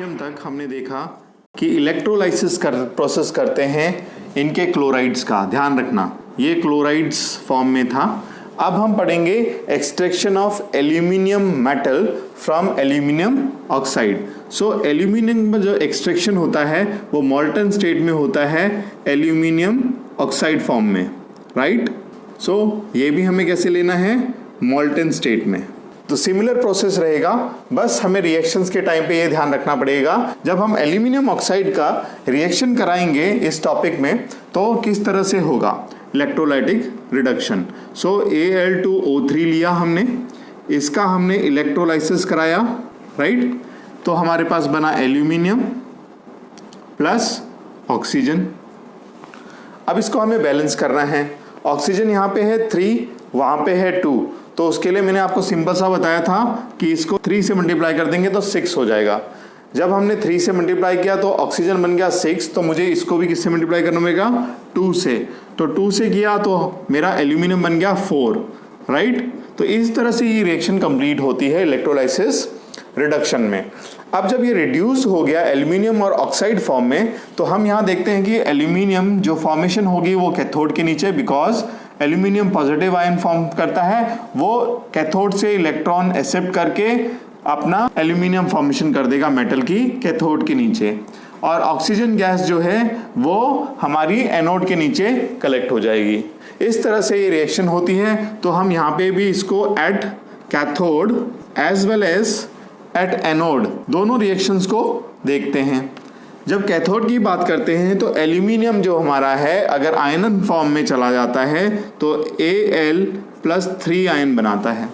Magnesium तक हमने देखा कि इलेक्ट्रोलाइसिस प्रोसेस करते हैं इनके क्लोराइड्स का। ध्यान रखना ये क्लोराइड्स फॉर्म में था। अब हम पढ़ेंगे extraction of aluminium metal from aluminium oxide. So aluminium में जो एक्सट्रैक्शन होता है वो मॉल्टन स्टेट में होता है एल्यूमिनियम ऑक्साइड फॉर्म में, राइट। सो ये भी हमें कैसे लेना है, मॉल्टन स्टेट में। तो सिमिलर प्रोसेस रहेगा, बस हमें रिएक्शंस के टाइम पे ये ध्यान रखना पड़ेगा जब हम एल्यूमिनियम ऑक्साइड का रिएक्शन कराएंगे इस टॉपिक में तो किस तरह से होगा इलेक्ट्रोलाइटिक रिडक्शन। सो Al2O3 लिया हमने, इसका हमने इलेक्ट्रोलाइसिस कराया, राइट। तो हमारे पास बना एल्यूमिनियम प्लस ऑक्सीजन। अब इसको हमें बैलेंस करना है। ऑक्सीजन यहाँ पे है 3, वहाँ पे है 2, तो उसके लिए मैंने आपको सिंपल सा बताया था कि इसको 3 से मल्टीप्लाई कर देंगे तो 6 हो जाएगा। जब हमने 3 से मल्टीप्लाई किया तो ऑक्सीजन बन गया 6, तो मुझे इसको भी किससे मल्टीप्लाई करना पड़ेगा, 2 से। तो 2 से किया तो मेरा एल्यूमिनियम बन गया 4, राइट। तो इस तरह से ये रिएक्शन कंप्लीट होती है इलेक्ट्रोलाइसिस रिडक्शन में। अब जब ये रिड्यूस हो गया एल्यूमिनियम और ऑक्साइड फॉर्म में, तो हम यहाँ देखते हैं कि एल्यूमिनियम जो फॉर्मेशन होगी वो कैथोड के नीचे, because aluminium positive ion form करता है, वो कैथोड से इलेक्ट्रॉन एक्सेप्ट करके अपना एल्यूमिनियम फॉर्मेशन कर देगा मेटल की कैथोड के नीचे, और ऑक्सीजन गैस जो है वो हमारी एनोड के नीचे कलेक्ट हो जाएगी। इस तरह से ये रिएक्शन होती है। तो हम यहाँ पे भी इसको at cathode as well as at anode दोनों रिएक्शंस को देखते हैं। जब कैथोड की बात करते हैं तो एल्यूमिनियम जो हमारा है अगर आयनन फॉर्म में चला जाता है तो Al+3 आयन बनाता है।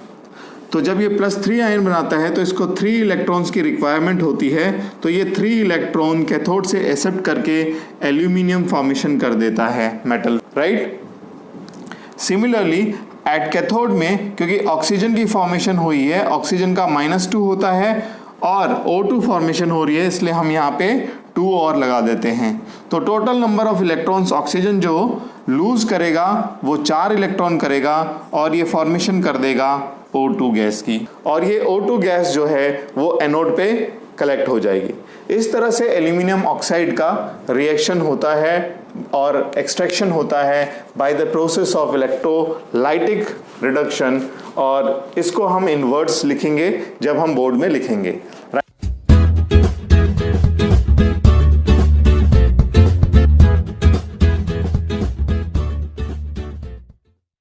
तो जब ये +3 आयन बनाता है तो इसको 3 इलेक्ट्रॉन्स की रिक्वायरमेंट होती है, तो ये 3 इलेक्ट्रॉन कैथोड से एक्सेप्ट करके एल्यूमिनियम फॉर्मेशन कर देता है metal, right. Similarly at cathode में क्योंकि ऑक्सीजन की फॉर्मेशन हुई है, ऑक्सीजन का -2 होता है और O2 फॉर्मेशन हो रही है, इसलिए हम यहाँ पे 2 और लगा देते हैं। तो total number of electrons oxygen जो लूज करेगा वो 4 इलेक्ट्रॉन करेगा और ये फॉर्मेशन कर देगा O2 गैस की, और ये O2 गैस जो है वो एनोड पे कलेक्ट हो जाएगी। इस तरह से एल्यूमिनियम ऑक्साइड का रिएक्शन होता है और एक्सट्रैक्शन होता है by the process of electrolytic reduction, और इसको हम इन वर्ड्स लिखेंगे जब हम बोर्ड में लिखेंगे।